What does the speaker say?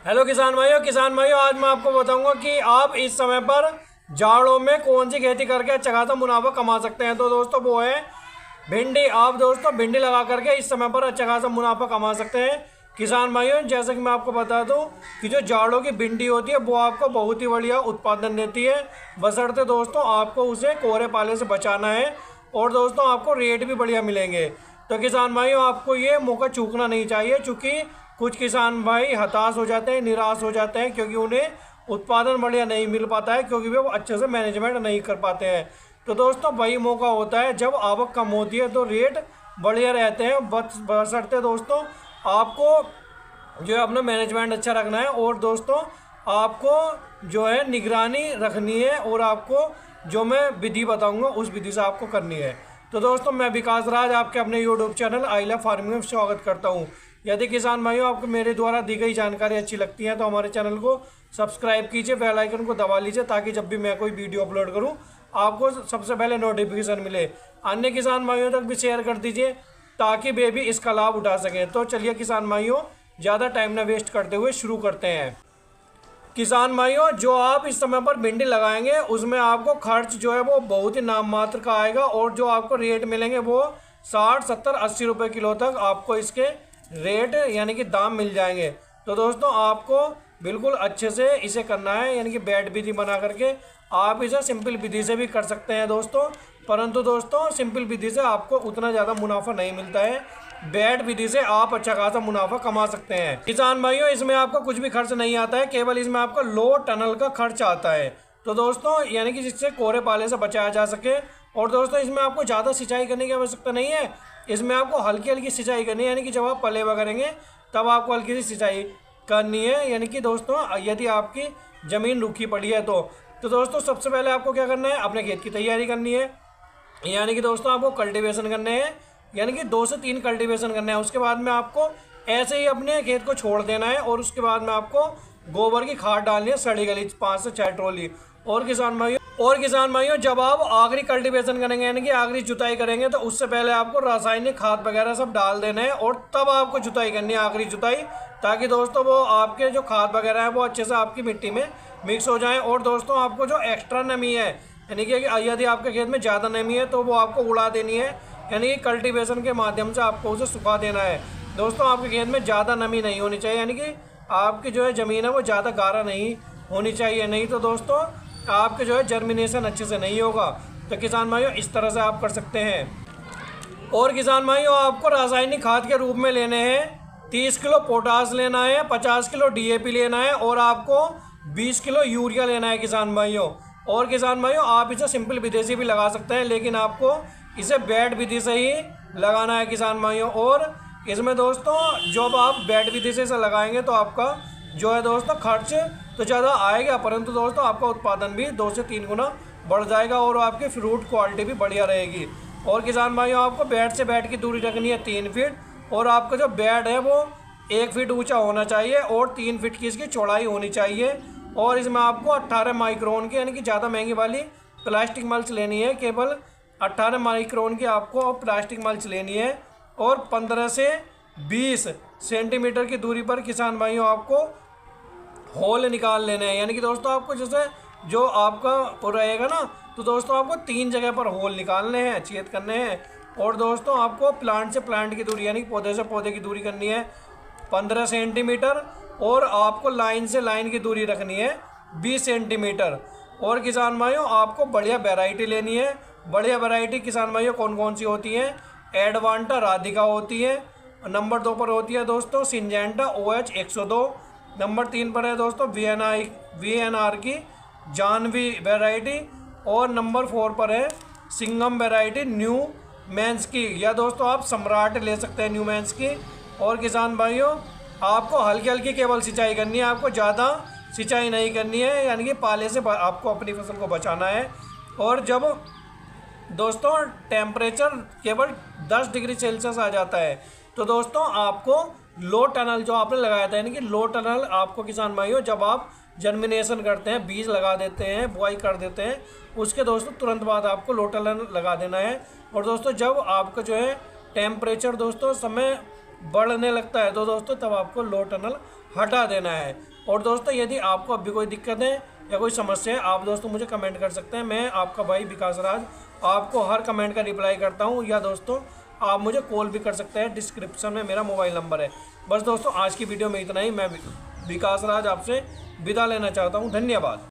Hello किसान भाइयों आज मैं आपको बताऊंगा कि आप इस समय पर जाड़ों में कौन सी खेती करके अच्छा खासा मुनाफा कमा सकते हैं। तो दोस्तों वो है भिंडी। आप दोस्तों भिंडी लगा करके इस समय पर अच्छा खासा मुनाफा कमा सकते हैं। किसान भाइयों जैसे कि मैं आपको बता दूं कि जो जाड़ों की भिंडी होती है वो आपको बहुत ही बढ़िया उत्पादन देती है, बशर्ते दोस्तों आपको उसे कोहरे पाले से बचाना है और दोस्तों आपको रेट भी बढ़िया मिलेंगे। तो किसान भाइयों आपको ये मौका चूकना नहीं चाहिए, क्योंकि कुछ किसान भाई हताश हो जाते हैं, निराश हो जाते हैं, क्योंकि उन्हें उत्पादन बढ़िया नहीं मिल पाता है, क्योंकि वो अच्छे से मैनेजमेंट नहीं कर पाते हैं। तो दोस्तों वही मौका होता है जब आवक कम होती है तो रेट बढ़िया रहते हैं, बशर्ते दोस्तों आपको जो है अपना मैनेजमेंट अच्छा रखना है और दोस्तों आपको जो है निगरानी रखनी है और आपको जो मैं विधि बताऊंगा उस विधि से आपको करनी है। तो दोस्तों मैं विकास राज आपके अपने YouTube channel I love farming में स्वागत करता हूं। यदि किसान भाइयों आपको मेरे द्वारा दी गई जानकारी अच्छी लगती है तो हमारे चैनल को सब्सक्राइब कीजिए, बेल आइकन को दबा लीजिए, ताकि जब भी मैं कोई वीडियो अपलोड करूं आपको सबसे पहले नोटिफिकेशन मिले। अन्य किसान भाइयों तक भी शेयर कर दीजिए ताकि वे भी इसका लाभ उठा सकें। तो चलिए किसान भाइयों ज़्यादा टाइम ना वेस्ट करते हुए शुरू करते हैं। किसान भाइयों जो आप इस समय पर भिंडी लगाएंगे उसमें आपको खर्च जो है वो बहुत ही नाम मात्र का आएगा और जो आपको रेट मिलेंगे वो 60, 70, 80 रुपये किलो तक आपको इसके रेट यानी कि दाम मिल जाएंगे। तो दोस्तों आपको बिल्कुल अच्छे से इसे करना है, यानी कि बैड विधि बना करके आप इसे सिंपल विधि से भी कर सकते हैं दोस्तों, परंतु दोस्तों सिंपल विधि से आपको उतना ज़्यादा मुनाफा नहीं मिलता है। बैड विधि से आप अच्छा खासा मुनाफा कमा सकते हैं। किसान भाइयों इसमें आपको कुछ भी खर्च नहीं आता है, केवल इसमें आपका लो टनल का खर्च आता है। तो दोस्तों यानी कि जिससे कोहरे पाले से बचाया जा सके। और दोस्तों इसमें आपको ज़्यादा सिंचाई करने की आवश्यकता नहीं है, इसमें आपको हल्की हल्की सिंचाई करनी है, यानी कि जब आप पले करेंगे तब आपको हल्की सी सिंचाई करनी है। यानी कि दोस्तों यदि आपकी ज़मीन रूखी पड़ी है तो दोस्तों सबसे पहले आपको क्या करना है, अपने खेत की तैयारी करनी है, यानी कि दोस्तों आपको कल्टीवेशन करने हैं, यानी कि 2 से 3 कल्टीवेशन करना है। उसके बाद में आपको ऐसे ही अपने खेत को छोड़ देना है और उसके बाद में आपको गोबर की खाद डालनी है, सड़ी गली 5 से 6 ट्रॉली। और किसान भाइयों जब आप आखिरी कल्टीवेशन करेंगे यानी कि आखिरी जुताई करेंगे तो उससे पहले आपको रासायनिक खाद वगैरह सब डाल देना है और तब आपको जुताई करनी है, आखिरी जुताई, ताकि दोस्तों वो आपके जो खाद वगैरह है वो अच्छे से आपकी मिट्टी में मिक्स हो जाए। और दोस्तों आपको जो एक्स्ट्रा नमी है, यानी कि यदि आपके खेत में ज़्यादा नमी है तो वो आपको उड़ा देनी है, यानी कि कल्टीवेशन के माध्यम से आपको उसे सुखा देना है। दोस्तों आपके खेत में ज़्यादा नमी नहीं होनी चाहिए, यानी कि आपकी जो है ज़मीन है वो ज़्यादा गाढ़ा नहीं होनी चाहिए, नहीं तो दोस्तों आपके जो है जर्मिनेशन अच्छे से नहीं होगा। तो किसान भाइयों इस तरह से आप कर सकते हैं। और किसान भाइयों आपको रासायनिक खाद के रूप में लेने हैं 30 किलो पोटास लेना है, 50 किलो DAP लेना है और आपको 20 किलो यूरिया लेना है किसान भाइयों। और किसान भाइयों आप इसे सिंपल विधि से भी लगा सकते हैं, लेकिन आपको इसे बैड विधि से ही लगाना है किसान भाइयों। और इसमें दोस्तों जब आप बैड विधि से इसे लगाएंगे तो आपका जो है दोस्तों खर्च तो ज़्यादा आएगा, परंतु दोस्तों आपका उत्पादन भी 2 से 3 गुना बढ़ जाएगा और आपकी फ्रूट क्वालिटी भी बढ़िया रहेगी। और किसान भाइयों आपको बेड से बेड की दूरी रखनी है 3 फीट और आपका जो बेड है वो 1 फीट ऊंचा होना चाहिए और 3 फीट की इसकी चौड़ाई होनी चाहिए। और इसमें आपको 18 माइक्रोन की यानी कि ज़्यादा महंगी वाली प्लास्टिक मल्च लेनी है, केवल 18 माइक्रोन की आपको प्लास्टिक मल्च लेनी है। और 15 से 20 सेंटीमीटर की दूरी पर किसान भाइयों आपको होल निकाल लेने हैं, यानी कि दोस्तों आपको जैसे जो आपका रहेगा ना तो दोस्तों आपको 3 जगह पर होल निकालने हैं, छेद करने हैं। और दोस्तों आपको प्लांट से प्लांट की दूरी यानी पौधे से पौधे की दूरी करनी है 15 सेंटीमीटर और आपको लाइन से लाइन की दूरी रखनी है 20 सेंटीमीटर। और किसान भाइयों आपको बढ़िया वैरायटी लेनी है। बढ़िया वैरायटी किसान भाइयों कौन कौन सी होती हैं, एडवांटा राधिका होती है, नंबर 2 पर होती है दोस्तों सिंजेंटा OH 102, नंबर 3 पर है दोस्तों VNR की जानवी वैरायटी और नंबर 4 पर है सिंगम वैरायटी न्यू मैंस की, या दोस्तों आप सम्राट ले सकते हैं न्यू मैंस की। और किसान भाइयों आपको हल्की हल्की केवल सिंचाई करनी है, आपको ज़्यादा सिंचाई नहीं करनी है, यानी कि पाले से आपको अपनी फसल को बचाना है। और जब दोस्तों टेम्परेचर केवल 10 डिग्री सेल्सियस आ जाता है तो दोस्तों आपको लो टनल जो आपने लगाया था, यानी कि लो टनल आपको किसान भाइयों जब आप जर्मिनेशन करते हैं, बीज लगा देते हैं, बुआई कर देते हैं, उसके दोस्तों तुरंत बाद आपको लो टनल लगा देना है। और दोस्तों जब आपका जो है टेम्परेचर दोस्तों समय बढ़ने लगता है तो दोस्तों तब आपको लो टनल हटा देना है। और दोस्तों यदि आपको अब भी कोई दिक्कत है या कोई समस्या है, आप दोस्तों मुझे कमेंट कर सकते हैं। मैं आपका भाई विकास राज आपको हर कमेंट का रिप्लाई करता हूं, या दोस्तों आप मुझे कॉल भी कर सकते हैं, डिस्क्रिप्शन में मेरा मोबाइल नंबर है। बस दोस्तों आज की वीडियो में इतना ही। मैं विकास राज आपसे विदा लेना चाहता हूं। धन्यवाद।